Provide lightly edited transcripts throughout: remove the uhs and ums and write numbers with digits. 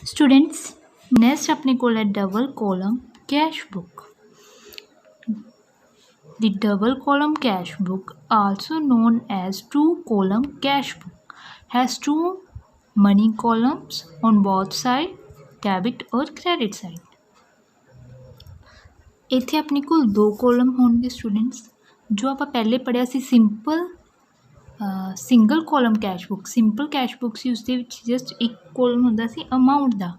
Students next अपने को है double column cash book. The double column cash book, also known as two column cash book, has two money columns on both side, debit और credit side। इत्थे अपने को दो column होंगे students. जो आप पहले पढ़िया सी simple single column cash book, simple cash book सी, उसदे विच जस्ट एक कॉलम हुंदा सी अमाउंट दा।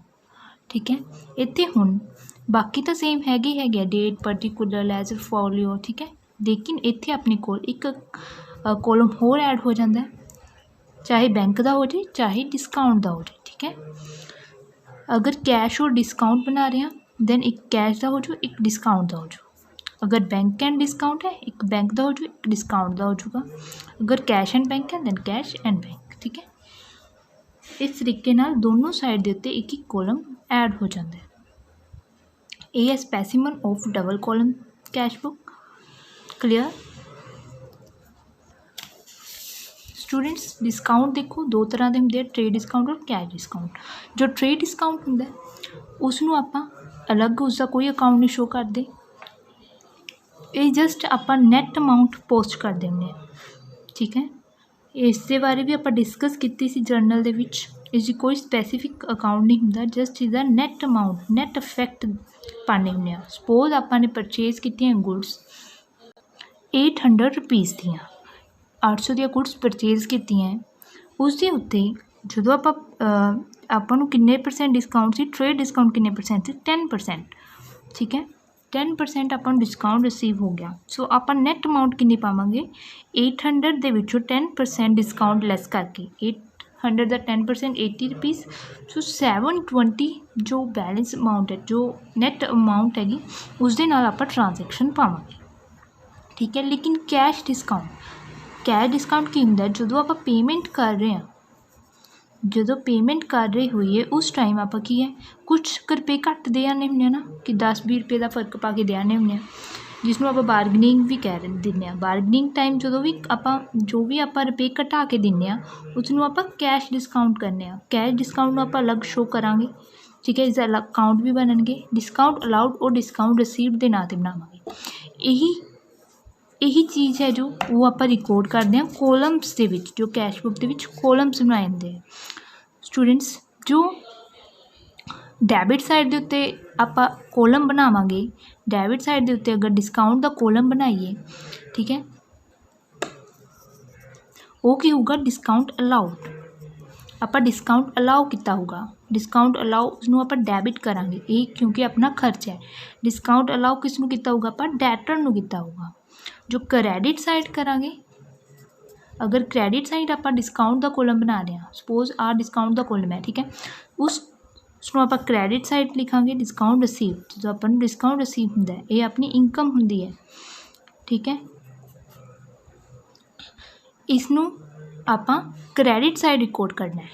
ठीक है, इत्थे हुण बाकी तो सेम है डेट पर्टिकुलर लेजर फॉलियो। ठीक है, लेकिन इत्थे अपने कोल एक कॉलम होर ऐड हो जाता है, चाहे बैंक का हो जाए चाहे डिस्काउंट का हो जाए। ठीक है, अगर कैश और डिस्काउंट बना रहे हैं दैन एक कैश का हो जाओ एक डिस्काउंट का हो जाओ। अगर बैंक एंड डिस्काउंट है एक बैंक का हो जाओ एक डिस्काउंट का हो जाऊगा। अगर कैश एंड बैंक है दैन कैश एंड बैंक। ठीक है, इस तरीके नाल दोनों साइड के उत्ते एक एक कॉलम ऐड हो जाता है। ये है specimen of double column cash book. Clear students? Discount देखो दो तरह के होंगे, ट्रेड डिस्काउंट और कैश डिस्काउंट। जो ट्रेड डिस्काउंट होंगे उसनों आपां अलग उसका कोई अकाउंट नहीं शो करते, ये जस्ट आपां नैट अमाउंट पोस्ट कर देंगे। ठीक है, इस बारे भी आपां डिस्कस की सी जर्नल दे विच। इसकी कोई स्पैसीफिक अकाउंट नहीं होंदा, जस्ट इसका नैट अमाउंट नैट इफैक्ट पाने होंगे। सपोज आपां ने परचेज की गुड्स 800 रुपीज़ दियाँ, 800 दी गुड्स परचेज की, उसके उत्ते जो आपां किन्ने परसेंट डिस्काउंट सी, ट्रेड डिस्काउंट किन्ने परसेंट सी, 10%। ठीक है, 10% आपां डिस्काउंट रिसीव हो गया। सो आपां नैट अमाउंट किन्नी पावांगे, 800 दे विचों 10% डिस्काउंट लैस करके 800 का 10% 80 रुपीज़। सो 720 जो बैलेंस अमाउंट है, जो नैट अमाउंट हैगी, उस दे नाल आपां ट्रांजैक्शन पावांगे। ठीक है, लेकिन कैश डिस्काउंट की होंदा जो आप पेमेंट कर रहे हैं, जो पेमेंट कर रहे हुई उस टाइम आप की है कुछ रुपये घट दे आने होंगे ना, कि 10-20 रुपये का फर्क पा के दे आने होंगे, जिसनों आप बारगनिंग भी कह दें। बारगनिंग टाइम जो भी आप रुपये घटा के दें उसनों आप कैश डिस्काउंट करने। कैश डिस्काउंट आप अलग शो करांगे। ठीक है, इसका अलग अकाउंट भी बननगे। डिस्काउंट अलाउड और डिस्काउंट रिसीव्ड के नाँ से बनावांगे। यही चीज़ है जो वो आप रिकॉर्ड करते हैं कॉलम्स के विच, जो कैश बुक के विच कॉलम्स बनाए जाते हैं। स्टूडेंट्स, जो डैबिट साइड के उत्ते आप कॉलम बनावांगे, डैबिट साइड के उत्ते अगर डिस्काउंट का कॉलम बनाइए, ठीक है, वो की होगा डिस्काउंट अलाउड। आप डिस्काउंट अलाउ किया होगा, डिस्काउंट अलाउ उसनों आप डैबिट करांगे, ये क्योंकि अपना खर्च है। डिस्काउंट अलाउ किसनों किया होगा, आप डैटर नूं किया होगा। जो क्रेडिट साइड करांगे, अगर क्रेडिट साइड आप डिस्काउंट का कॉलम बना रहे हैं, सपोज आ डिस्काउंट का कॉलम है, ठीक है, उसनों आप क्रेडिट साइड लिखांगे डिस्काउंट रिसीव। जो अपन डिस्काउंट रिसीव होंदा है ये अपनी इनकम होंदी है। ठीक है, इसनों आपां क्रेडिट साइड रिकॉर्ड करना है।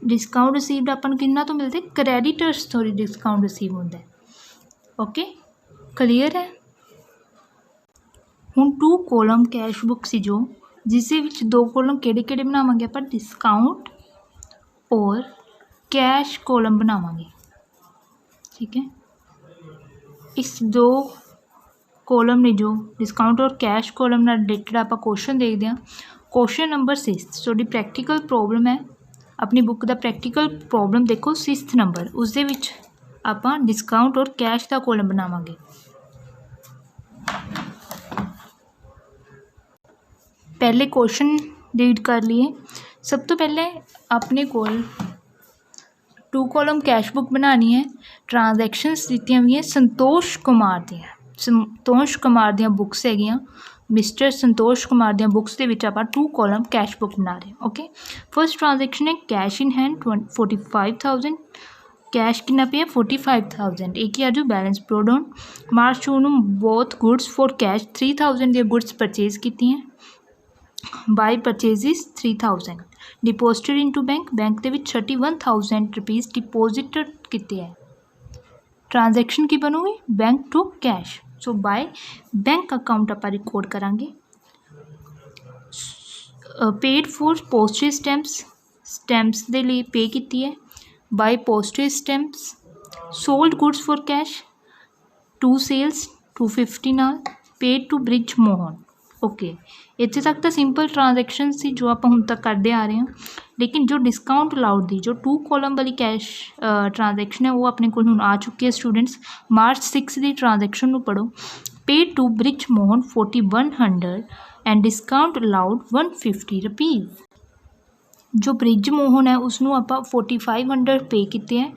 डिस्काउंट रिसीव्ड अपन किन्ना तो मिलते, क्रेडिटर्स तो डिस्काउंट रिसीव होंदा है। ओके, क्लीयर है? हुण टू कॉलम कैश बुक सी जो, जिस विच दो कॉलम किहड़े बनावांगे आपां, डिस्काउंट और कैश कॉलम बनावांगे। ठीक है, इस दो कॉलम ने जो डिस्काउंट और कैश कॉलम नाल रिलेटेड आप क्वेश्चन देखते हैं। क्वेश्चन नंबर 6 थोड़ी प्रैक्टिकल प्रॉब्लम है, अपनी बुक का प्रैक्टिकल प्रॉब्लम देखो 6th नंबर, उस दे विच आपां डिस्काउंट और कैश का कॉलम बनावांगे। पहले क्वेश्चन रीड कर लिए। सब तो पहले अपने कोल टू कॉलम कैश बुक बनानी है। ट्रांजैक्शनस दित्तियां हुई संतोष कुमार दियां बुक्स हैगियां, मिस्टर संतोष कुमार दियां बुक्स दे विच आपां टू कॉलम कैश बुक बना रहे हैं। ओके, फर्स्ट ट्रांजैक्शन है कैश इन हैंड 45,000, कैश कितना पे है 45,000। एक ही जो balance brought on March two bought goods for cash 3,000 the goods purchase की हैं, by purchases 3,000 deposited into bank के 31,000 रुपीज़ डिपोजिटेड किते हैं। ट्रांजैक्शन की बनूगी bank to cash. So by bank account आप रिकॉर्ड करांगे। पेड फॉर पोस्टेज स्टैंप्स के लिए पे की है। Bye postage stamps, sold goods for cash, 2 sales 250 नाल, paid to Brij Mohan. Okay, इत्थे तक तो सिंपल ट्रांजैक्शन सी जो आप हुण तक करते आ रहे हैं। लेकिन जो डिस्काउंट अलाउड दी जो 2 कॉलम वाली कैश ट्रांजैक्शन है वो अपने को हुण आ चुकी है। स्टूडेंट्स मार्च 6 की ट्रांजैक्शन नूं पढ़ो। Paid to Brij Mohan 4100 and discount allowed 150 rupees. जो ब्रिज मोहन है उसनों आप 4500 पे किए हैं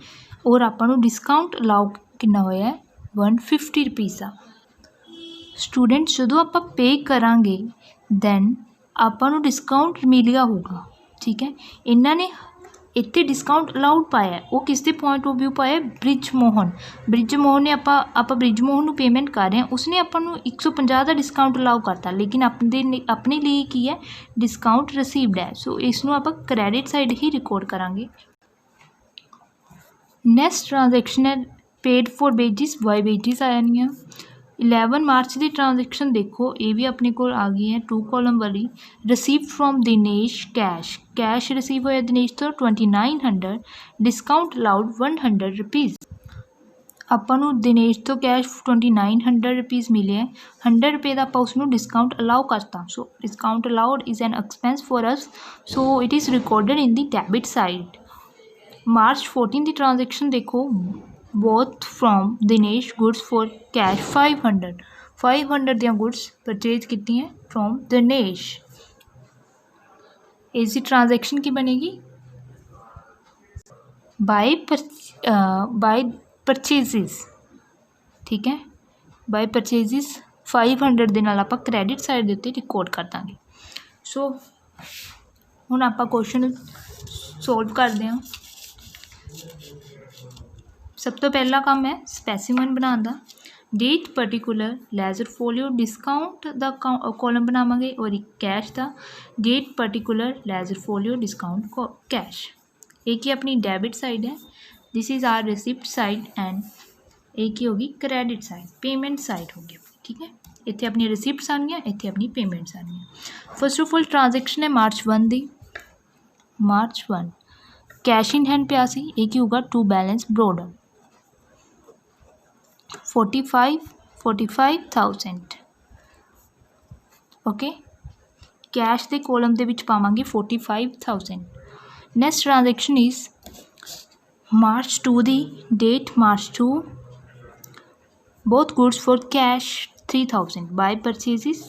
और आपको डिस्काउंट अलाउ कितना होया है 150 रुपीज़ आ। स्टूडेंट्स जो आप पे करांगे दैन आपको डिस्काउंट मिलिया होगा। ठीक है, इन्होंने इतने डिस्काउंट अलाउड पाया वो किसके पॉइंट ऑफ व्यू पाया ब्रिज मोहन। ब्रिज मोहन ने आप ब्रिज मोहन पेमेंट कर रहे हैं उसने आपको 150 का डिस्काउंट अलाउ करता लेकिन अपने लिए की है डिस्काउंट रिसीव्ड है। सो इसनों आप क्रैडिट साइड ही रिकॉर्ड करांगे। नैक्सट ट्रांजैक्शन है paid for wages why wages आ जानियाँ। 11 मार्च की ट्रांजैक्शन देखो ये भी अपने को आ गई है 2 कॉलम वाली। Receive from Dinesh cash, cash receive होया दिनेश तो 2900, डिस्काउंट अलाउड 100 रुपीज़। आपू दिनेश तो कैश 2900 रुपीज़ मिले हैं, 100 रुपये का आप उसमें डिस्काउंट अलाउ करता। So discount allowed is an expense for us, so it is recorded in the debit side. March 14 की ट्रांजैक्शन देखो bought from Dinesh goods for cash 500 दियाँ गुड्स परचेज की हैं फ्रॉम दिनेश। इसकी ट्रांजैक्शन की बनेगी बाय परचेजिज। ठीक है, बाय परचेजिज 500 के नाल आपां क्रैडिट साइड के उत्ते रिकॉर्ड कर देंगे। सो हुण आपां क्वेश्चन सोल्व करते हैं। सब तो पहला काम है स्पैसीमन बनाने का। Date particular ledger folio discount का कॉलम बनावांगे और एक कैश का date particular ledger folio discount cash. एक ही अपनी डेबिट साइड है, this is our receipt side and एक ही होगी क्रैडिट साइड पेमेंट साइड होगी। ठीक है, इतने अपनी रिसिप्ट्स आनियाँ इतने अपनी पेमेंट्स आनियाँ। फर्स्ट ऑफ ऑल ट्रांजैक्शन है मार्च 1 की। मार्च 1 कैश इन हैंड पिया सी, एक ही होगा to balance brought 45,000। Okay, cash के कॉलम के विच पावांगे 45,000। नैक्सट ट्रांजैक्शन इज़ मार्च 2 दी date March 2 bought goods for cash 3000 by purchases.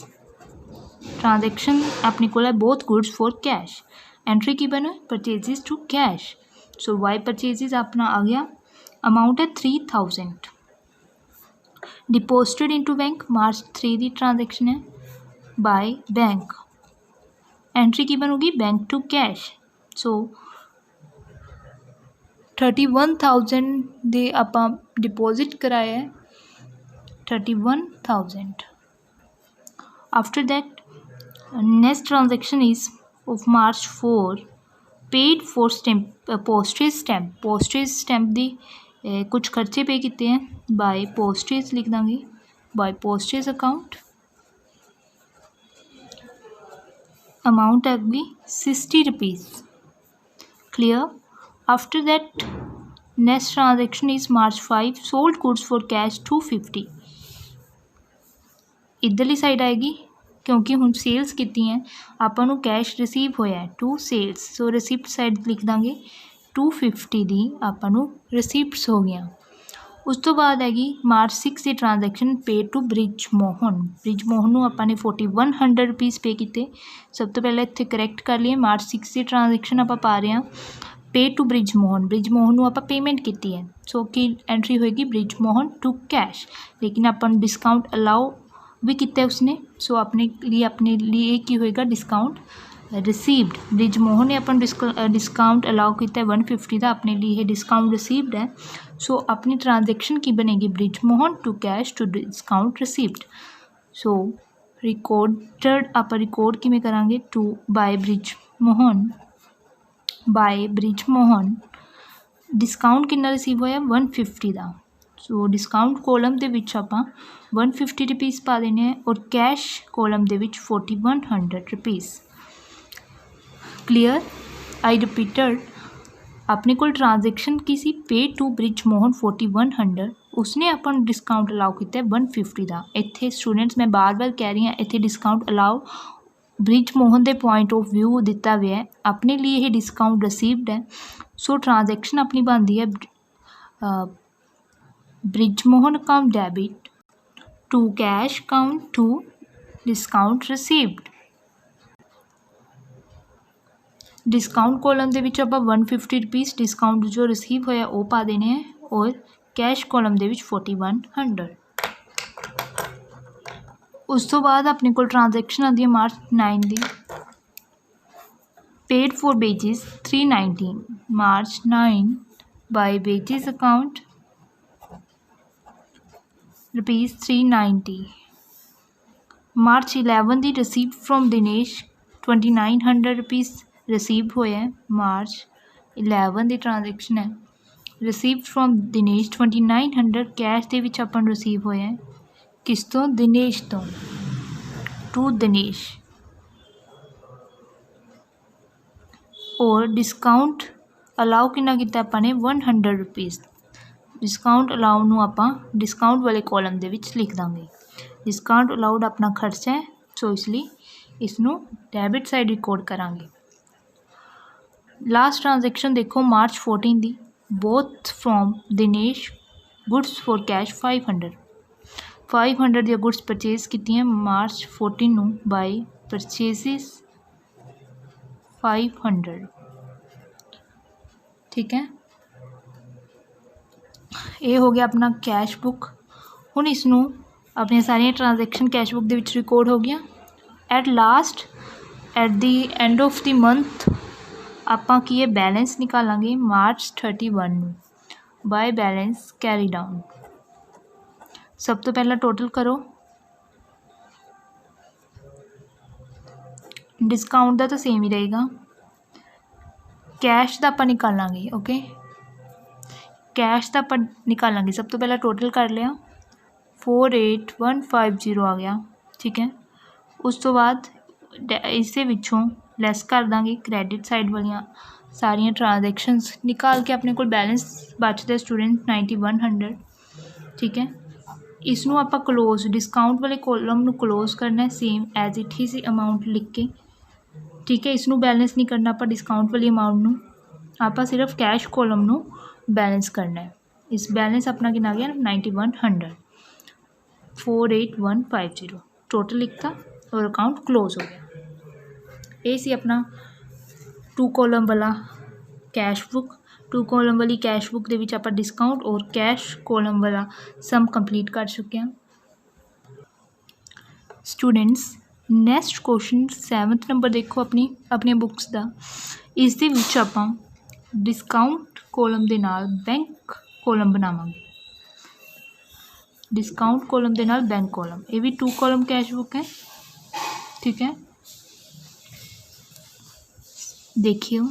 Transaction अपने को bought goods for cash, entry की बने purchases to cash. So by purchases अपना आ गया, अमाउंट है 3000। डिपोजिटेड इनटू बैंक मार्च 3 की ट्रांजैक्शन है बाय बैंक, एंट्री की बनूगी बैंक टू कैश। सो 31,000 दे आपां डिपोजिट कराया है 31,000। After that next transaction is of March 4 paid for stamp postage stamp दी कुछ खर्चे पे किए हैं बाय पोस्टेज लिख देंगे बाय पोस्टेज अकाउंट। अमाउंट है भी 60 rupees. Clear. After that next transaction is March 5 sold goods for cash 250। इधरली साइड आएगी क्योंकि हम सेल्स की हैं आपू कैश रिसीव होया है 2 सेल्स। सो रिसिप्ट साइड लिख देंगे 250 दी आपू रिसिप्ट्स हो गई। उस तो बाद हैगी मार्च 6 की ट्रांजैक्शन पे टू ब्रिज मोहन आपने 4100 रुपीज़ पे किए। सब तो पहले इतने करैक्ट कर लिए मार्च 6 की ट्रांजैक्शन आप पा रहे हैं पे टू ब्रिज मोहन आप पेमेंट की है। सो की एंट्री होएगी ब्रिज मोहन टू कैश, लेकिन अपन डिस्काउंट अलाउ भी किया उसने। सो अपने लिए की होएगा डिस्काउंट रिसीव्ड। ब्रिज मोहन ने अपन डिस्काउंट अलाउ किया 150 का, अपने लिए डिस्काउंट रिसीव्ड है। सो अपनी ट्रांजैक्शन की बनेगी Brij Mohan to cash to discount received. So recorded आप रिकॉर्ड किमें करांगे to by Brij Mohan discount कितना रिसीव होया 150 का। सो डिस्काउंट कॉलम के विच आप 150 रुपीज़ पा देने हैं और कैश कॉलम के विच 4100 रुपीज़। क्लियर। आई रिपीटेड अपने को ट्रांजैक्शन की सी पे टू ब्रिज मोहन 4100 उसने अपन डिस्काउंट अलाउ किया 150 का। इत्थे स्टूडेंट्स मैं बार बार कह रही हाँ इत्थे डिस्काउंट अलाउ ब्रिज मोहन के पॉइंट ऑफ व्यू दिता हुआ है, अपने लिए ये डिस्काउंट रिसीव्ड है। सो ट्रांजैक्शन अपनी बनती है Brij Mohan account debit to cash account to discount received. Discount column के विच आपां 150 रुपीज़ डिस्काउंट जो रिसीव होया वो पा देने हैं और कैश कॉलम के विच 4100। उस तो बाद अपने को ट्रांजैक्शन आती है मार्च 9 की paid for wages 390 March 9 by wages account ₹390। March 11 की receive from Dinesh 2900 rupees receive होया है। मार्च 11 की ट्रांजैक्शन है रिसीव फ्रॉम दिनेश 2900 कैश के विच अपन रिसीव होया है किस तो दिनेश तो टू दिनेश। और डिस्काउंट अलाउ कितना किया अपने 100 रुपीज़। डिस्काउंट अलाउ नूं आपां डिस्काउंट वाले कॉलम दे विच लिख देंगे। डिस्काउंट अलाउड अपना खर्चा है सो इसलिए इसनूं डेबिट साइड रिकॉर्ड करांगे। लास्ट ट्रांजैक्शन देखो मार्च 14 दी both from Dinesh goods for cash 500 the goods purchase की मार्च 14 नूं बाय परचेजिज 500। ठीक है, ये हो गया अपना कैश बुक। हुण इसनूं अपनी सारिया ट्रांजैक्शन कैश बुक दे विच रिकॉर्ड हो गया। At last at the end of the month आपां की बैलेंस निकालांगे मार्च 31 नूं बाय बैलेंस कैरी डाउन। सब तो पहला टोटल करो, डिस्काउंट का तो सेम ही रहेगा, कैश का आपां निकालांगे। ओके, कैश का आपां निकालांगे। सब तो पहला टोटल कर लिया 48150 आ गया। ठीक है, उस तो बाद इस विचों लैस कर देंगे क्रेडिट साइड वालियां सारिया ट्रांजैक्शनस निकाल के अपने को बैलेंस बचता स्टूडेंट 9100। ठीक है, इसनों आप क्लोज डिस्काउंट वाले कॉलम में क्लोज करना है सेम एज इट ही सी अमाउंट लिख के। ठीक है, इसनों बैलेंस नहीं करना आप डिस्काउंट वाली अमाउंट में, आप सिर्फ कैश कॉलम में बैलेंस करना है। इस बैलेंस अपना कितना गया 9100 48150 टोटल लिखता और अकाउंट क्लोज हो गया। ये सी अपना 2 कॉलम वाला कैश बुक। 2 कॉलम वाली कैश बुक दे विच आपां डिस्काउंट और कैश कॉलम वाला सम कंप्लीट कर चुके हैं। Students next question 7th number देखो अपनी बुक्स का। इस दे विच आपां डिस्काउंट कॉलम दे नाल बैंक कॉलम बनावांगे। डिस्काउंट कॉलम दे नाल बैंक कॉलम, ये भी 2 कॉलम कैश बुक है। ठीक है, देखियो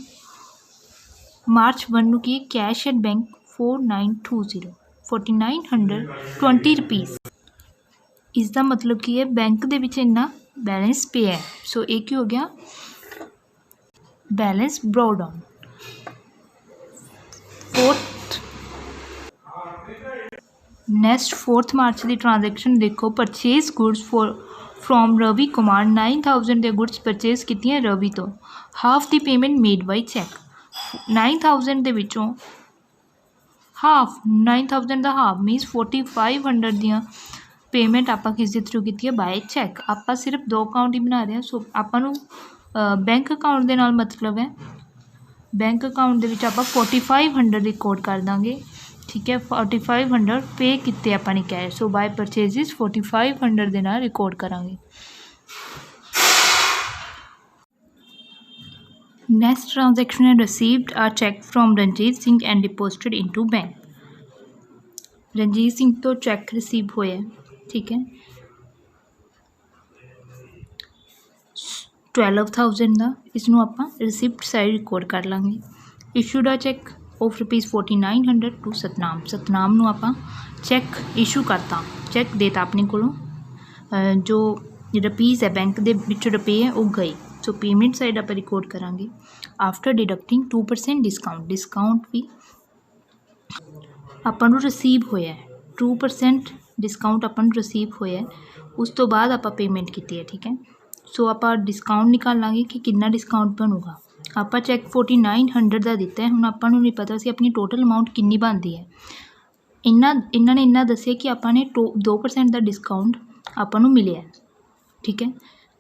मार्च 1 नूं की कैश एट बैंक 4920 रुपीज़। इसका मतलब की है बैंक दे विच इन्ना बैलेंस पे है। सो एक ही हो गया balance brought down. Next 4th March की ट्रांजैक्शन देखो purchase goods from Ravi Kumar 9000 दे गुड्स परचेज की रवि तो हाफ दी पेमेंट मेड बाई चैक। 9000 दे विचों हाफ 9000 का हाफ मीनस 4500 दियाँ पेमेंट आप किस दे थ्रू की बाय चैक। आप सिर्फ 2 अकाउंट ही बना रहे हैं। सो आपू बैंक अकाउंट के नाल मतलब है बैंक अकाउंट के विच आप 4500 रिकॉर्ड कर देंगे। ठीक है, 4500 पे किते अपनी कैश। सो बाय परचेजिज 4500 के नाल रिकॉर्ड करांगे। नेक्स्ट ट्रांजैक्शन है received a cheque from Ranjit Singh and deposited into bank. Ranjit Singh तो चैक रिसीव होया। ठीक है, 12000 का इसनों आप रिसिप्ट साइड रिकॉर्ड कर लाँगे। Issued a cheque of ₹4900 to Satnam नूं आप चैक इशू करता, चैक देता अपने को जो रुपीज़ है बैंक के विच रुपये है वो गए। सो पेमेंट साइड आप रिकॉर्ड करांगे आफ्टर डिडक्टिंग 2% डिस्काउंट। डिस्काउंट भी ਆਪਾਂ ਨੂੰ रिसीव होया है 2% डिस्काउंट ਆਪਾਂ ਨੂੰ रिसीव होया है उस तो बाद आप पेमेंट की है। ठीक है, सो आप डिस्काउंट निकालांगे कि कितना डिस्काउंट बनूगा। आप चैक 4900 का दिता है, हुण आपां नूं नहीं पता सी अपनी टोटल अमाउंट कितनी बनती है। इन्होंने इन्ना दसिया कि आपने 2% का डिस्काउंट आपां नूं मिलिया। ठीक है,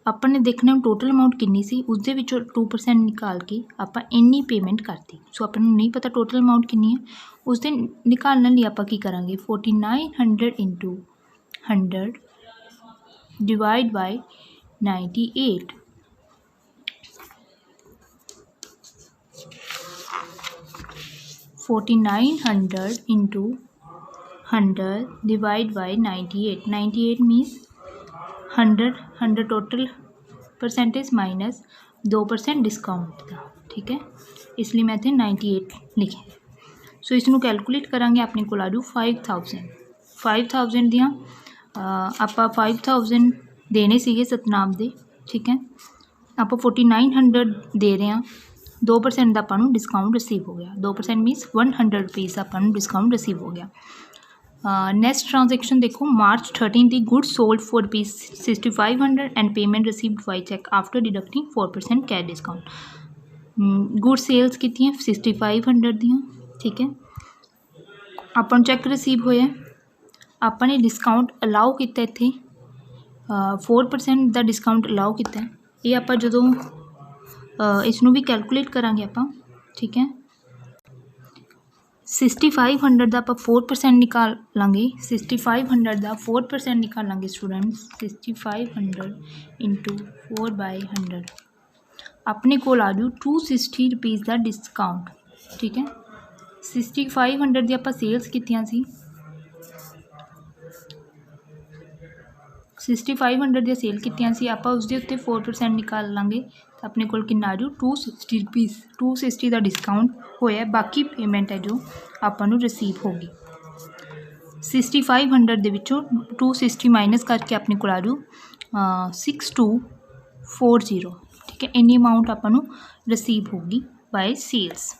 आपने देखना टोटल अमाउंट कितनी सी, उसदे विचों 2% निकाल के आप इन्नी पेमेंट करती। सो आपको नहीं पता टोटल अमाउंट कितनी है, उसदे निकालने लिए आप की करांगे 4900 into 100 divide by 98। 4900 into 100 divide by 98। 98 means 100 total percentage minus 2% discount का। ठीक है, इसलिए मैं इतने 98 लिखे। सो इसनों कैलकुलेट करांगे अपने को आ जू 5000 दियाँ आप 5000 देने सीगे सतनाम दे। ठीक है, आप 4900 दे रहे हैं, 2% का आपको डिस्काउंट रिसीव हो गया। 2% मीनस 100 रुपीज़ आपको डिस्काउंट रिसीव हो गया। नैक्सट ट्रांजेक्शन देखो, मार्च 13 दी goods sold for ₹6500 and payment received by cheque after deducting 4% cash discount. Good sales की 6500 दियाँ। ठीक है, अपन चैक रिसीव होया, आपने डिस्काउंट अलाउ किया इत्थे 4% का डिस्काउंट अलाउ किया। ये आप जो इसनों भी कैलकुलेट करांगे आप। ठीक है, 6500 का आप 4% निकाल लाँगे। 6500 का 4% निकाल लाँगे स्टूडेंट्स। 6500 इंटू 4/100 अपने को आ जू 260 रुपीज़ का डिस्काउंट। ठीक है, 6500 की आप सेल्स कीतियां सी, 6500 दी सेल कीतियां सी, आप उसके उत्ते 4% निकाल लाँगे तो अपने को कितना आ जू 260 रुपीज़। 260 का डिस्काउंट होया, बाकी पेमेंट है जो आपको रिसीव होगी। 6500 दे विचों 260 माइनस करके अपने को आ जू 6240। ठीक है, इन्नी अमाउंट आपको रिसीव होगी by sales.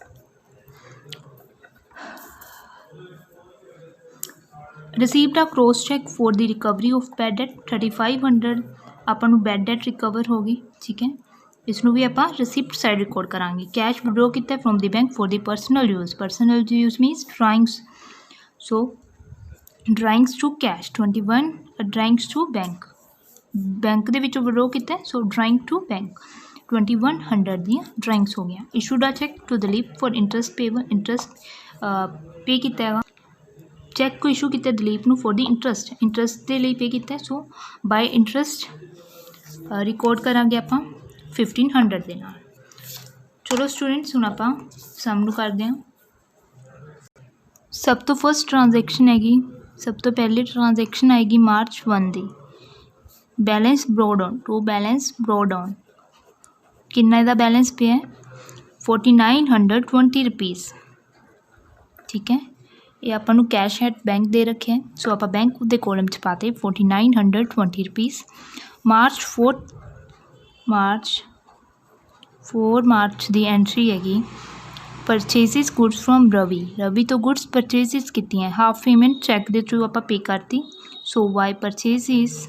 Received a cross cheque for the recovery of bad debt 3500 आपको बैड डेट रिकवर होगी। ठीक है, इसनों भी आप रिसिप्ट साइड रिकॉर्ड करांगे। कैश विड्रॉ किया from the bank for the personal use. Personal use means drawings. So drawings to cash 21, drawings to bank दे विचों विड्रॉ किया। सो ड्राइंग टू बैंक 2100 दी ड्राइंग्स हो गया। Issued a cheque to Dalip for interest payable. Interest pay किया cheque को issue किया दलीप नू फॉर द इंटरस्ट के लिए पे किया। सो बाय इंटरस्ट रिकॉर्ड करांगे आप 1500 के नाल। चलो स्टूडेंट्स हुण आप सम नू करते हैं। सब तो फर्स्ट ट्रांजेक्शन हैगी, सब तो पहली ट्रांजेक्शन आएगी मार्च 1 दी। Balance brought on to balance brought on कितना इहदा बैलेंस पे है 4920 रुपीज़। ठीक है, ये आपको कैश एट बैंक दे रखे हैं। सो आप बैंक के कॉलम च पाते 4920 रुपीज़। मार्च 4 मार्च की एंट्री हैगी परचेजिज गुड्स फ्रॉम रवि। रवि तो गुड्स परचेजिज की हैं, हाफ पेमेंट चैक के थ्रू आप पे करती। सो वाई परचेजिज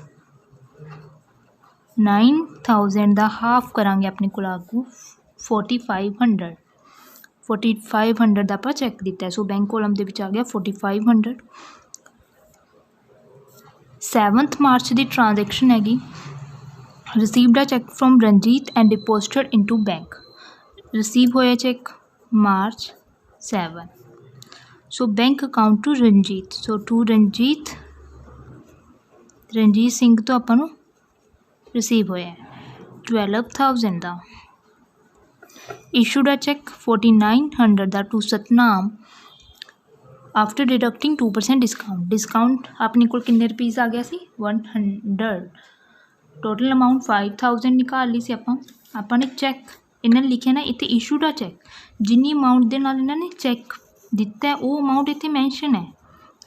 9000 का हाफ करांगे अपने को लागू 4500। 4500 का आप चैक दिता है। सो बैंक कॉलम के आ गया 4500। 7 मार्च की ट्रांजेक्शन हैगी received a cheque from Ranjit and deposited into bank. Receive होया cheque March 7। So bank account to Ranjit. So to Ranjit Singh तो अपन रिसीव होया 12000 का। इशूड आ चैक 4900 का to Satnam after deducting 2% discount. Discount अपने को कितने रुपीज़ आ गया सी 100। टोटल अमाउंट 5000 निकाल ली सी आपने चैक इन्होंने लिखे ना इतने इशूड आ चैक जिन्नी अमाउंट के नाल इन्होंने चैक दिता है वो अमाउंट इतने मैंशन है।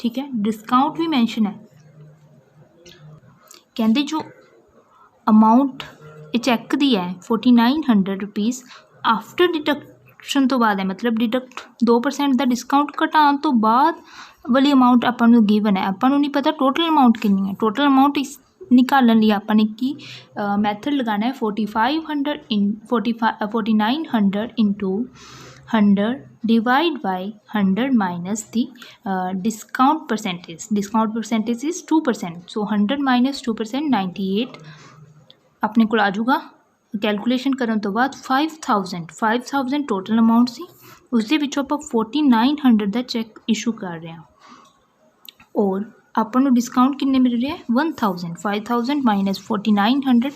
ठीक है, डिस्काउंट भी मैंशन है। कहते जो अमाउंट ये चैक दी है 4900 रुपीज़ आफ्टर डिडक्शन तो बाद है, मतलब डिडक्ट 2% का डिस्काउंट घटाने तो बाद वाली अमाउंट अपन नूं गिवन है। अपन नूं नहीं पता टोटल अमाउंट कितनी है। टोटल अमाउंट इस निकालने लिए अपन की मैथड लगाना है 4900 into 100 divide by 100 minus the discount percentage. Discount percentage is 2%, so 100 minus 2% 98 अपने को आ जाऊगा। कैलकुलेशन करने तो बाद 5000 टोटल अमाउंट सी, उसके विचों आप 4900 का चैक इशू कर रहे हैं और अपन को डिस्काउंट कितने मिल रहे हैं 1000। 5000 माइनस 4900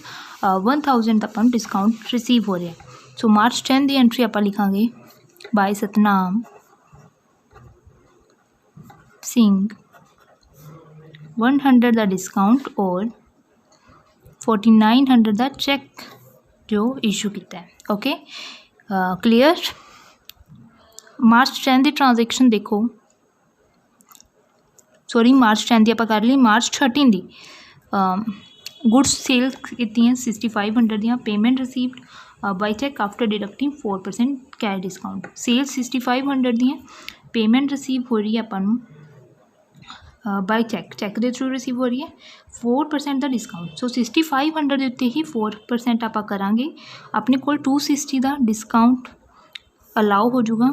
1000 अपन डिस्काउंट रिसीव हो रहा है। सो मार्च 10 की एंट्री आप लिखांगे बाय सतनाम सिंह 100 का डिस्काउंट और 4900 का चैक जो इशू किया है। Okay clear. मार्च 10 की ट्रांजैक्शन देखो, सॉरी मार्च 10 की आप कर ली। मार्च 13 की गुड्स सेल की 6500 दियाँ, payment received by cheque after deducting 4% cash discount. Sale 6500 दियाँ, पेमेंट रिसीव हो रही है अपन बाय चैक के थ्रू रिसीव हो रही है 4% का डिस्काउंट। सो 6500 के उत्ते ही 4% आप करांगे, अपने को 260 का डिस्काउंट अलाउ हो जाऊगा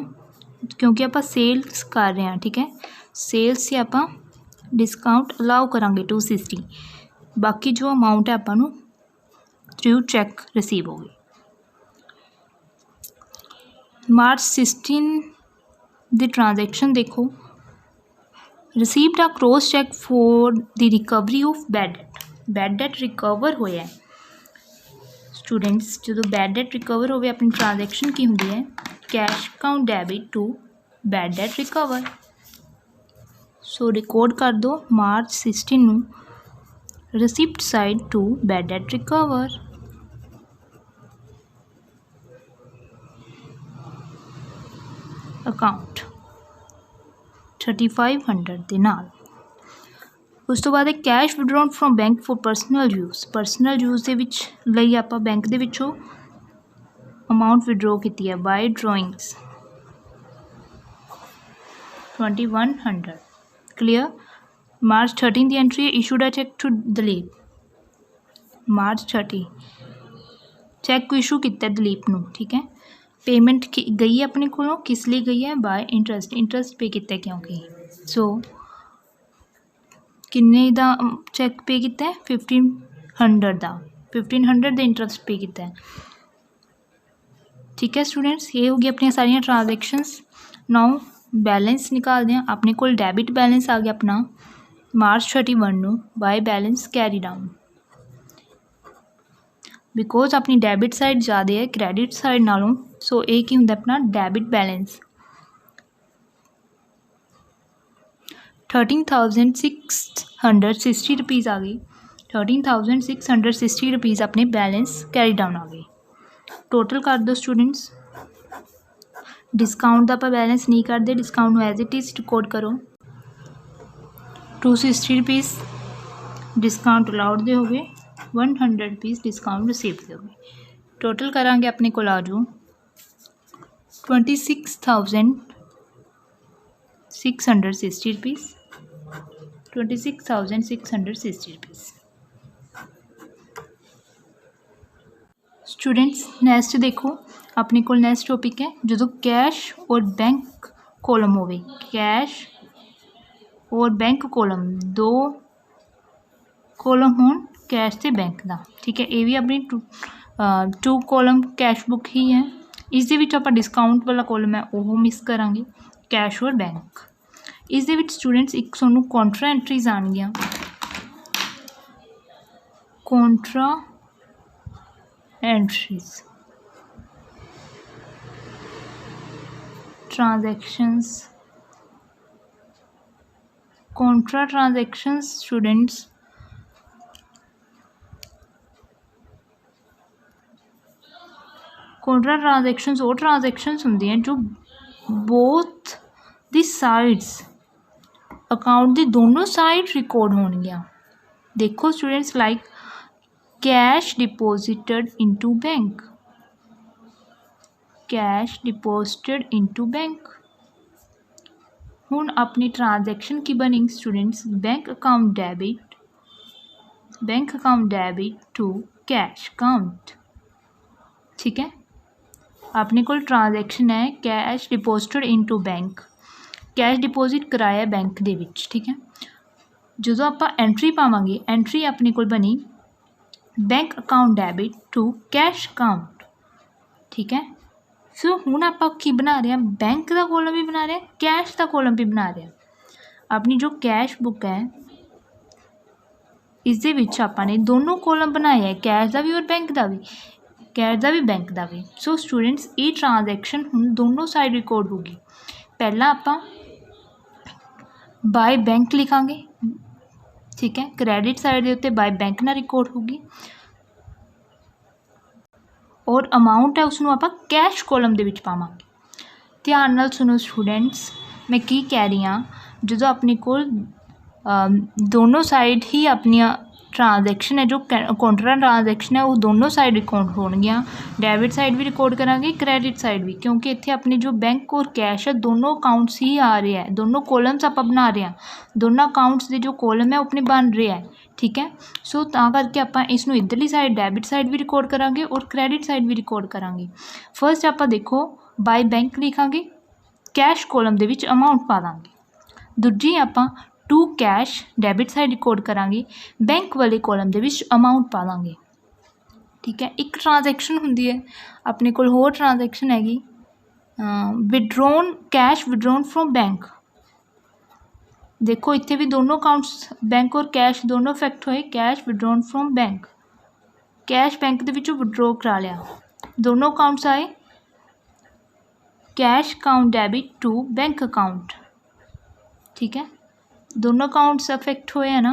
क्योंकि आप सेल्स कर रहे हैं। ठीक है, सेल्स से आप डिस्काउंट अलाउ करांगे 260, बाकी जो अमाउंट है अपन थ्रू चैक रिसीव होगी। मार्च 16 दी ट्रांजैक्शन देखो, received a cross cheque for the recovery of bad debt. Bad debt recover होया है स्टूडेंट्स, जो बैड डेट रिकवर हो अपनी ट्रांजैक्शन की होंगी है cash account debit to bad debt recover. So record कर दो मार्च 16 नू receipt side to bad debt recover. Account 3500 ਦੇ ਨਾਲ। ਉਸ ਤੋਂ ਬਾਅਦ cash withdrawn from bank for personal use. Personal use ਦੇ ਵਿੱਚ ਲਈ ਆਪਾਂ बैंक ਦੇ ਵਿੱਚੋਂ अमाउंट विड्रॉ की है बाय ड्रॉइंग्स 2100। क्लियर। मार्च 13 की entry issued a cheque to Dalip. March 30 cheque को इशू किया दलीप नू। ठीक है, पेमेंट गई है अपने को किस लिए गई है बाय इंटरस्ट। इंटरस्ट पे किया क्योंकि सो किन्ने दा चैक पे किया 1500 का 1500 का इंटरस्ट पे किया है। ठीक है स्टूडेंट्स, ये होगी अपनी सारिया ट्रांजैक्शनस। नाउ बैलेंस निकालते हैं। अपने को डेबिट बैलेंस आ गया अपना मार्च 31 नू by balance carry down, because अपनी डेबिट साइड ज़्यादा है क्रेडिट साइड नालों। सो एक ही होंगे अपना डेबिट बैलेंस 13,660 रुपीज़ आ गई। 13,660 रुपीज़ अपने बैलेंस कैरी डाउन आ गई। टोटल कर दो स्टूडेंट्स। डिस्काउंट का आप बैलेंस नहीं करते, discount as it is record करो 260 रुपीज़ डिस्काउंट अलाउड दे हो गए, 100 रुपीज़ डिस्काउंट रिसीव दे हो गए। टोटल करांगे अपने को आ जाओ 26,660 रुपीज़ 26,660 रुपीज़। स्टूडेंट्स नैक्सट देखो, अपने को नैक्सट टॉपिक है जो कैश और बैंक कॉलम हो, कैश और बैंक कॉलम दो कॉलम हो कैश से बैंक का। ठीक है, ये भी अपनी टू कॉलम कैश बुक ही है। इस आप डिस्काउंट वाला कॉलम है वो मिस करांगे कैश और बैंक। इस स्टूडेंट्स एक सूँ कॉन्ट्रा एंट्रीज आनगियाँ। Contra entries transactions, contra transactions students contra transactions वो ट्रांजैक्शंस होंदी हैं जो बोथ दी साइड्स अकाउंट दी दोनों साइड रिकॉर्ड होणगियां। देखो students like cash deposited into bank, cash deposited into bank. हुण अपनी ट्रांजैक्शन की बनी students, bank account debit to cash account. ठीक है, अपने कोल ट्रांजैक्शन है cash deposited into bank, cash deposit कराया बैंक दे विच। ठीक है, जो आप एंट्री पावांगे, एंट्री अपने कोल बनी bank account debit to cash account. ठीक है, सो हुण आप की बना रहे हैं, बैंक का कॉलम भी बना रहे हैं, कैश का कॉलम भी बना रहे हैं। अपनी जो कैश बुक है इस दे विच आपां ने दोनों कॉलम बनाए हैं, कैश का भी और बैंक का भी, कैश का भी बैंक का भी। सो स्टूडेंट्स ये ट्रांजैक्शन हुण दोनों साइड रिकॉर्ड होगी। पहला आपां बाय बैंक लिखांगे। ठीक है, क्रेडिट साइड के उत्ते बाय बैंक ना रिकॉर्ड होगी और अमाउंट है उसनूं आपां कैश कॉलम दे विच पावांगे। ध्यान नाल सुनो स्टूडेंट्स, मैं की कह रही हाँ, जो अपने कोल दोनों साइड ही अपनिया ट्रांजैक्शन है, जो काउंटर ट्रांजैक्शन है वो दोनों साइड रिकॉर्ड होणगियां। डेबिट साइड भी रिकॉर्ड करांगे, क्रेडिट साइड भी, क्योंकि इत्थे अपने जो बैंक और कैश है दोनों अकाउंट्स ही आ रहे हैं, दोनों कॉलम्स आप बना रहे हैं, दोनों अकाउंट्स के जो कॉलम है वो अपने बन रहे हैं। ठीक है, सो तां करके आपां इसनूं इधरली साइड डेबिट साइड भी रिकॉर्ड करांगे और क्रेडिट साइड भी रिकॉर्ड करांगे। फर्स्ट आपां देखो बाय बैंक लिखांगे, कैश कॉलम दे विच अमाउंट पा दांगे। दूजी आपां to cash debit side record करांगे, बैंक वाले कॉलम दे विच अमाउंट पा दांगे। ठीक है, एक ट्रांजैक्शन हुंदी है अपने कोल, होर ट्रांजैक्शन हैगी withdrawn, cash withdrawn from bank. देखो इत्थे भी दोनों अकाउंट्स बैंक और कैश दोनों इफेक्ट होए, cash withdrawn from bank, cash bank दे विचों विड्रॉ करा लिया, दोनों अकाउंट्स आए, cash account debit to bank account. ठीक है, दोनों अकाउंट्स अफेक्ट होए है ना।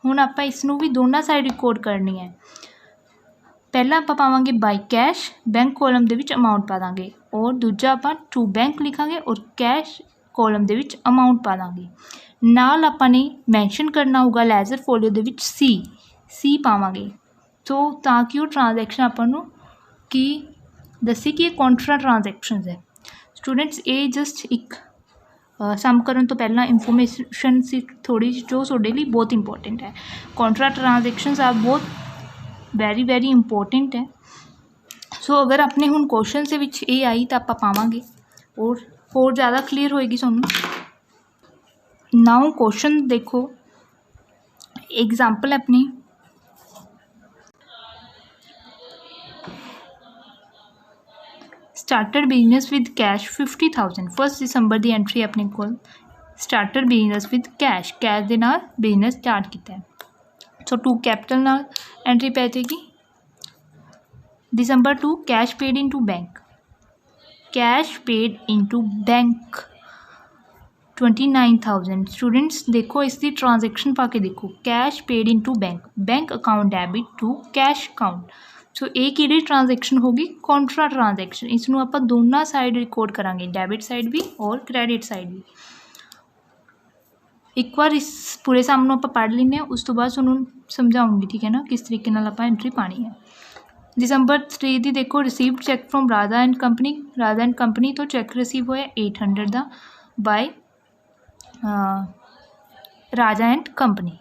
हुण आपां इसनूं भी दोनों साइड रिकॉर्ड करनी है। पहला आपां पावांगे बाय कैश, बैंक कॉलम दे विच अमाउंट पा दांगे, और दूजा आपां टू बैंक लिखांगे और कैश कॉलम दे विच अमाउंट पा दांगे। नाल आपां ने मैंशन करना होगा लेजर फोलियो दे विच सी पावांगे, तो ताकि वो ट्रांजैक्शन आपां नूं की दसी कि कॉन्ट्रा ट्रांजैक्शनस है। स्टूडेंट्स ये जस्ट एक सम करन तो पहला इंफॉर्मेशन सी थोड़ी जो तुहाडे लई बहुत इंपॉर्टेंट है। कॉन्ट्रा ट्रांजैक्शनस आ बहुत वेरी इंपॉर्टेंट है। सो अगर अपने हुण क्वेश्चन से विच ये आई तो आपां पावांगे और ज़्यादा क्लीयर होएगी तुहानूं। नाउ क्वेश्चन देखो, एग्जाम्पल अपनी स्टार्टेड बिजनेस विद कैश 50,000। 1 दिसंबर की एंट्री अपने को स्टार्टेड बिजनेस विद कैश दे नाल बिजनेस स्टार्ट किया है। सो टू कैपिटल नाल एंट्री पै जाएगी। December 2 cash paid into bank, cash paid into bank 29,000। Students देखो इसकी ट्रांजैक्शन पा के देखो, cash paid into bank account debit to cash account. So ये किहड़ी ट्रांजैक्शन होगी, कॉन्ट्रा ट्रांजैक्शन। इसनूं आपां दोनों साइड रिकॉर्ड करांगे, डेबिट साइड भी और क्रेडिट साइड भी। एक बार इस पूरे सम नूं आपां पढ़ लैंदे, उस तो बाद तुहानूं समझाऊंगी। ठीक है ना, किस तरीके नाल आपां एंट्री पानी है। दिसंबर 3 दी देखो received cheque from Raja and company तो चैक रिसीव होया 800 का by Raja and company.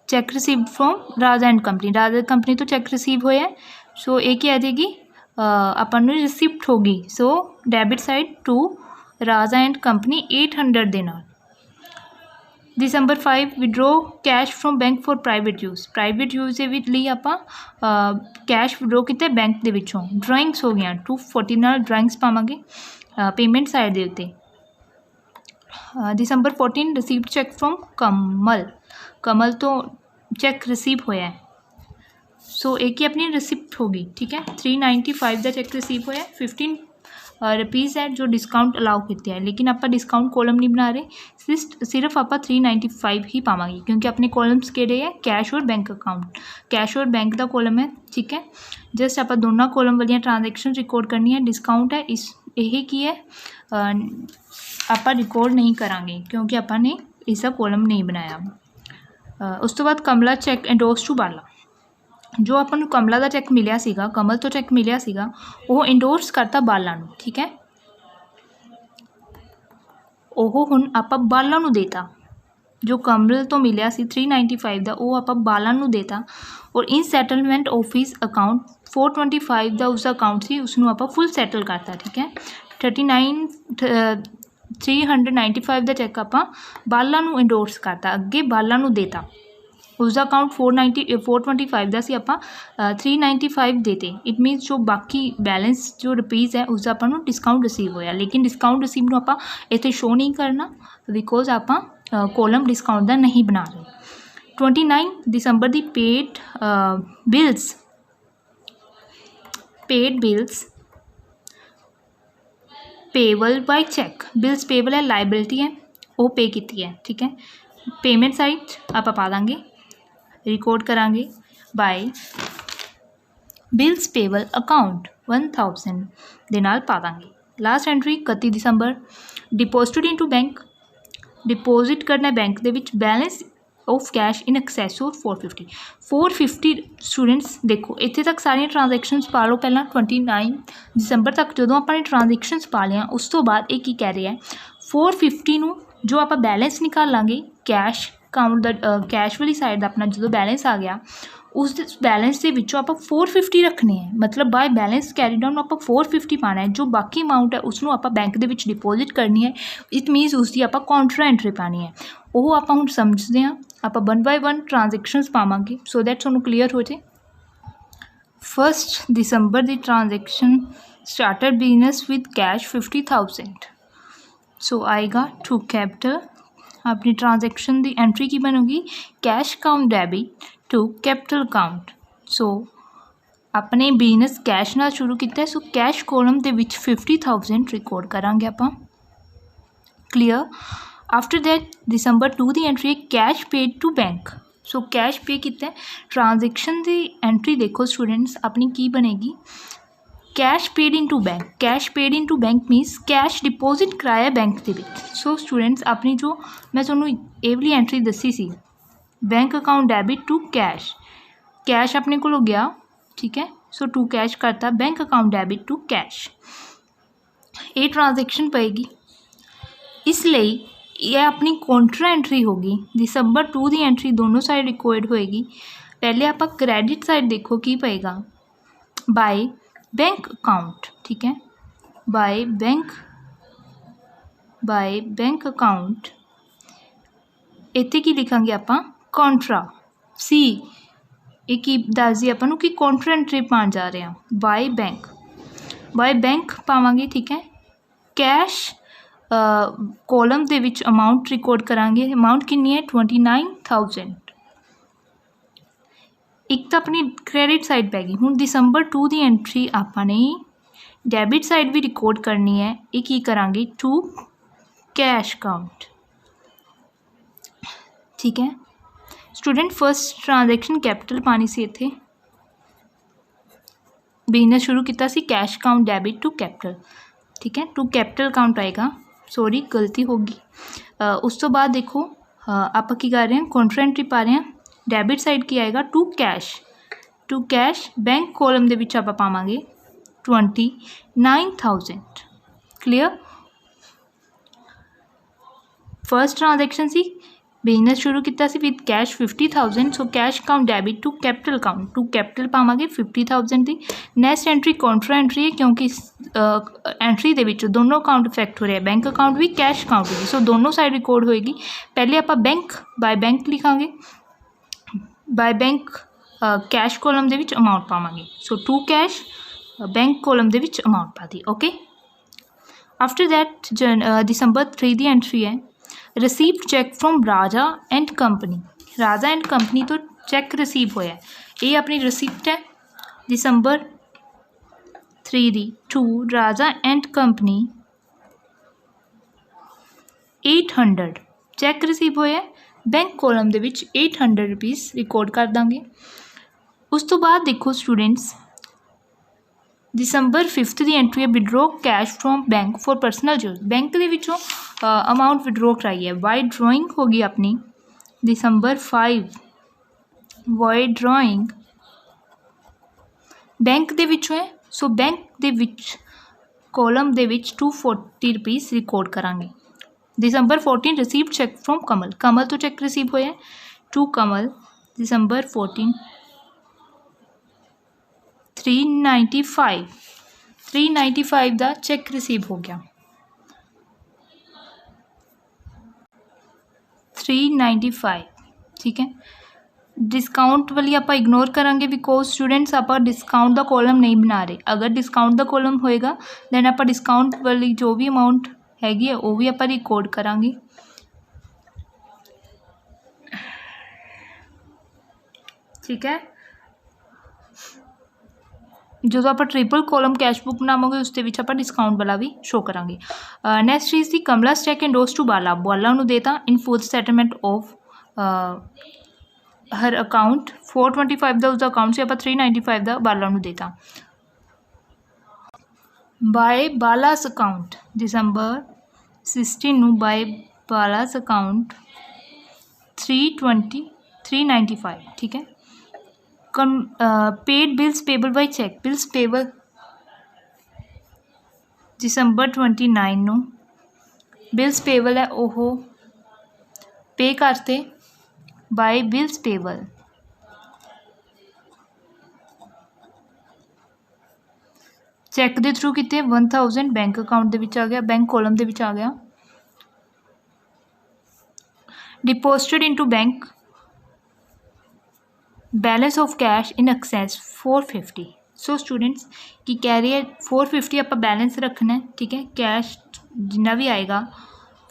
Cheque received from Raja and company तो चैक रिसीव होया। सो ये क्या आ जाएगी, अपन नूं रिसिप्ट होगी। So debit side to Raja and company 800 दे नाल। December 5 withdraw cash from bank for private use के लिए आपां कैश विड्रॉ किया बैंक दे विचों। ड्राइंग्स हो गई 240 नाल ड्राइंग्स पावांगे पेमेंट साइड दे उत्ते। December 14 received cheque from Kamal तो चैक रिसीव होया है। सो एक ही अपनी रिसिप्ट होगी। ठीक है, 395 का चैक रिसीव होया, 15 रुपीज़ है जो डिस्काउंट अलाउ किया है, लेकिन आप डिस्काउंट कॉलम नहीं बना रहे, सिर्फ आप 395 ही पावांगे, क्योंकि अपने कॉलम्स किहड़े है, कैश और बैंक अकाउंट, कैश और बैंक का कॉलम है। ठीक है, जस्ट आप दोनों कॉलम वाली ट्रांजैक्शन रिकॉर्ड करनी है। डिस्काउंट है इस यही की है, आप रिकॉर्ड नहीं करांगे क्योंकि आपने इसका कॉलम नहीं बनाया। उस तो बाद कमला चैक एंडोर्स टू बाला, जो अपन कमला का चैक मिलिया सीगा, कमल तो चैक मिलिया सीगा, वो इंडोर्स करता बाला नूं, ठीक है। ਉਹ ਹੁਣ ਆਪਾਂ ਬਾਲਾ ਨੂੰ देता, जो कमल तो मिलिया सी 395 का, वो आप बाला ਨੂੰ देता, और इन सैटलमेंट ऑफिस अकाउंट 425 का उसका अकाउंट सी, उसनों आप फुल सैटल करता, ठीक है। 395 का चैक आप बाला ਨੂੰ इंडोर्स करता, अगे बाला ਨੂੰ देता, उसका अकाउंट 425 का सी, आप 395 देते। इट मीनस जो बाकी बैलेंस जो रुपीज़ है उसका अपन डिस्काउंट रिसीव होया, लेकिन डिस्काउंट रिसीव आप इतने शो नहीं करना बिकॉज आप कॉलम डिस्काउंट का नहीं बना रहे। 29 दिसंबर की paid bills payable by cheque, bills payable है, लाइबिलिटी है, वो पे की है, ठीक है। पेमेंट साइट आप पा देंगे, रिकॉर्ड करांगे बाय बिल्स पेबल अकाउंट 1000 दे नाल पा देंगे। लास्ट एंट्री 31 दिसंबर, डिपोजिटेड इनटू बैंक, डिपोजिट करना बैंक दे विच balance of cash in access of 450 students देखो इत्थे तक सारिया ट्रांजैक्शनस पा लो। पहला 29 दिसंबर तक जो अपने ट्रांजैक्शनस पा लिया, उस तो बाद ये की कह रहा है 450 नूं जो आप बैलेंस निकाल लाँगे कैश अकाउंट का, कैश वाली साइड अपना जो बैलेंस आ गया, उस बैलेंस के विचों आप 450 रखने हैं, मतलब बाय बैलेंस कैरी डाउन आप 450 पाना है, जो बाकी अमाउंट है उसनों आप बैंक दे विच डिपोजिट करनी है। इट मीनस उसकी आप कॉन्ट्रा एंट्री पानी है, वो आप हुण समझते हैं। आप 1 बाय 1 ट्रांजैक्शनस पावांगे सो दैट तुहानूं क्लीयर हो जाए। 1 दिसंबर की transaction started business with cash 50,000, so आएगा टू कैपिटल, अपनी ट्रांजैक्शन की एंट्री की बनूगी cash account debit to capital account. So अपने बिजनेस कैश नाल शुरू किया, सो कैश कॉलम के विच 50,000 रिकॉर्ड करांगे आप, क्लीयर। आफ्टर दैट दिसंबर 2 की एंट्री है cash paid to bank, so cash pay किया, ट्रांजैक्शन की एंट्री देखो स्टूडेंट्स अपनी की बनेगी cash paid into bank, cash paid into bank means cash deposit कराया बैंक के विच। सो स्टूडेंट्स अपनी जो मैं तुहानूं ये वाली एंट्री दसी सी bank account debit to cash, cash अपने को गया, ठीक है, सो टू कैश करता bank account debit to cash, ये ट्रांजैक्शन पेगी, इसलिए यह अपनी कॉन्ट्रा एंट्री होगी। दिसंबर 2 की एंट्री दोनों साइड रिकॉर्ड होएगी। पहले आप क्रेडिट साइड देखो की पेगा बाय बैंक अकाउंट, ठीक है, बाय बैंक अकाउंट, इत्थे की लिखांगे आप कॉन्ट्रा सी, एक की दस दी आपां नूं कि कॉन्ट्रा एंट्री पाण जा रहे हैं, बाय बैंक पावांगे, ठीक है। कैश कॉलम दे विच अमाउंट रिकॉर्ड करांगे, अमाउंट कितनी है 29,000, एक तो अपनी क्रेडिट साइड पै गई। हुण दिसंबर 2 की एंट्री आपने डेबिट साइड भी रिकॉर्ड करनी है, ये की करांगे टू कैश अकाउंट, ठीक है। स्टूडेंट फर्स्ट ट्रांजैक्शन कैपिटल पानी सी, इत्थे बिजनेस शुरू किया सी cash account debit to capital, ठीक है, टू कैपिटल अकाउंट आएगा, सॉरी गलती होगी। उस तो बाद देखो आप की कर रहे हैं कॉन्ट्रा एंट्री पा रहे हैं, डेबिट साइड की आएगा टू कैश बैंक कॉलम दे विच आप पावांगे 29,000, क्लीयर। फर्स्ट ट्रांजैक्शन सी बिजनेस शुरू किया सी with cash 50,000, so cash account debit to capital account, to capital पावांगे 50,000 की। नैक्सट एंट्री कॉन्ट्रा एंट्री है, क्योंकि एंट्री दे विच दोनों अकाउंट इफेक्ट हो रहे हैं, बैंक अकाउंट भी कैश अकाउंट भी, सो दोनों साइड रिकॉर्ड होएगी। पहले आप बैंक बाय बैंक लिखांगे, बाय बैंक कैश कॉलम दे विच अमाउंट पावांगे, so to cash bank column दे विच अमाउंट पा दी, ओके। आफ्टर दैट दिसंबर 3 की एंट्री है received cheque from Raja and company, Raja and company तो चैक रिसीव होया, ये अपनी रिसिप्ट है दिसंबर 3 दी to Raja and company 800 cheque receive होया, बैंक कॉलम दे विच 800 रुपीज़ रिकॉर्ड कर देंगे। उस तो बाद देखो स्टूडेंट्स दिसंबर 5 की एंट्री है withdraw cash from bank for personal use, bank के विचों अमाउंट विड्रॉ कराई है, बाय ड्रॉइंग होगी अपनी December 5 void drawing बैंक ਦੇ ਵਿੱਚੋਂ ਹੈ। ਸੋ बैंक ਦੇ ਵਿੱਚ कॉलम ਦੇ ਵਿੱਚ 240 रुपीज़ रिकॉर्ड करांगे। December 14 received cheque from Kamal, Kamal तो चैक रिसीव होया टू कमल December 14 395 ਦਾ चैक रिसीव हो गया 395 ठीक है। डिस्काउंट वाली आप इग्नोर करांगे बिकॉज स्टूडेंट्स आप डिस्काउंट का कॉलम नहीं बना रहे। अगर डिस्काउंट का कॉलम होएगा दैन आप डिस्काउंट वाली जो भी अमाउंट हैगी है वो भी आप रिकॉर्ड करांगे। ठीक है, जो आप ट्रिपल कॉलम कैश बुक बनावे उस डिस्काउंट वाला भी शो करांगे। Next is the Kamla's cheque endorse to Bala, Bala नूं देता in full settlement of her account 425 का उसका अकाउंट से आप 395 का बाला नूं देता। बाय बाला's अकाउंट December 16 नूं बाय बाला's अकाउंट 395 ठीक है। Paid bills payable by cheque, bills payable December 29 नूं बिल्स पेबल है ओहो पे करते बाय बिल्स पेबल। चैक के थ्रू कितने 1000 बैंक अकाउंट दे विच आ गया, बैंक कॉलम दे विच आ गया। Deposited into bank balance of cash in excess 450। So students की कह रही है 450 आप बैलेंस रखना है ठीक है। कैश जिन्ना भी आएगा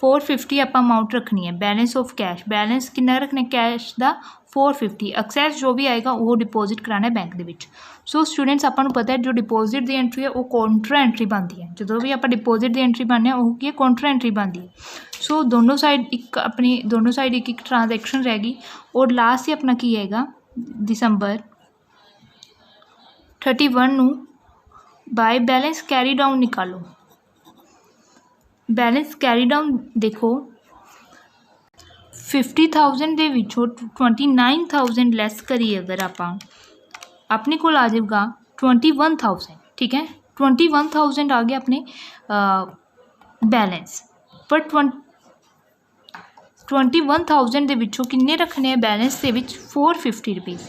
450 आप अमाउंट रखनी है। बैलेंस ऑफ कैश, बैलेंस कितना रखना है कैश का 450। एक्सैस जो भी आएगा वो डिपोजिट कराना है बैंक के विच। सो स्टूडेंट्स आपको पता है जो डिपोजिट की एंट्री है वो कॉन्ट्रा एंट्री बनती है। जो भी आप डिपोजिट की एंट्री बनने वो की कॉन्ट्रा एंट्री बनती है। सो दोनों साइड एक अपनी दोनों साइड एक ट्रांजैक्शन रहेगी और लास्ट से अपना की आएगा December 31 नूं बाय बैलेंस कैरी डाउन निकालो। बैलेंस कैरी डाउन देखो 50,000 दे विचों 29,000 लैस करिए अगर आप अपने को आ जाएगा 21,000 ठीक है। 21,000 आ गया अपने बैलेंस पर 21,000 दे विचों किन्ने रखने हैं बैलेंस दे विच 450 रुपीज़।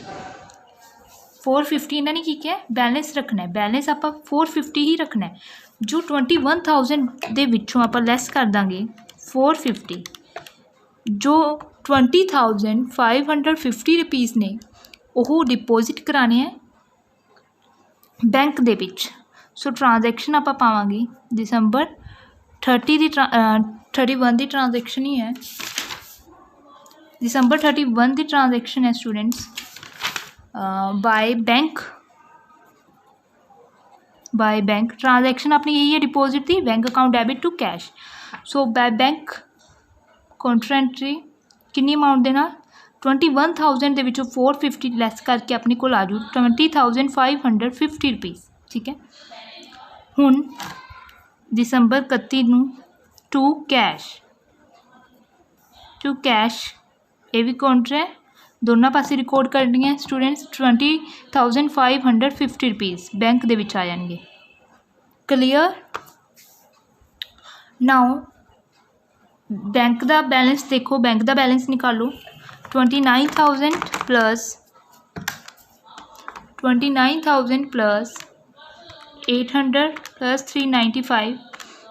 450 इन्होंने नहीं की है बैलेंस रखना है, बैलेंस आप 450 ही रखना है। जो 21,000 दे विचों आप लैस कर देंगे 450, जो 20,550 रुपीज़ ने वो डिपोजिट कराने हैं बैंक दे विच। सो ट्रांजैक्शन आप पावांगे December 31 की ट्रांजैक्शन ही है। December 31 की ट्रांजैक्शन है स्टूडेंट्स बाय बैंक ट्रांजैक्शन अपनी यही है डिपोजिट थी bank account debit to cash. So by bank contra entry कितनी अमाउंट देना 21,000 के विचों 450 लैस करके अपने को आ जू 20,550 रुपीज़ ठीक है। हुण December 31 नूं टू कैश ये भी कॉन्ट्रा है दोनों पासे रिकॉर्ड करनी है स्टूडेंट्स 20,550 रुपीज़ बैंक दे विच आ जाएंगे। क्लीयर। नाउ बैंक का बैलेंस देखो, बैंक का बैलेंस निकालो 29,000 plus 800 plus 395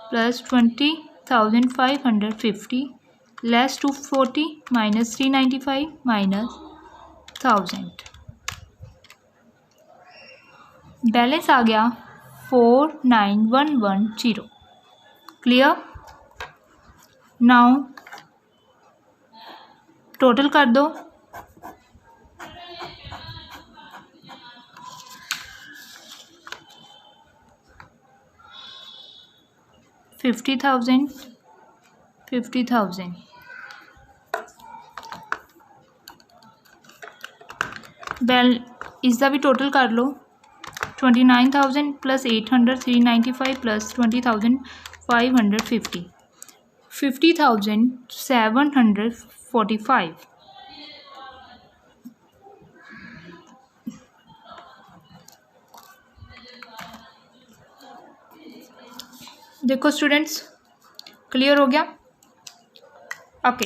plus 20,550 less 240 minus 395 minus 1000 balance आ गया 49110। क्लियर। नाउ टोटल कर दो 50,000 50,000 इसका भी टोटल कर लो 29,000 प्लस 800 395 प्लस 20,550 50,745 देखो स्टूडेंट्स, क्लियर हो गया? ओके।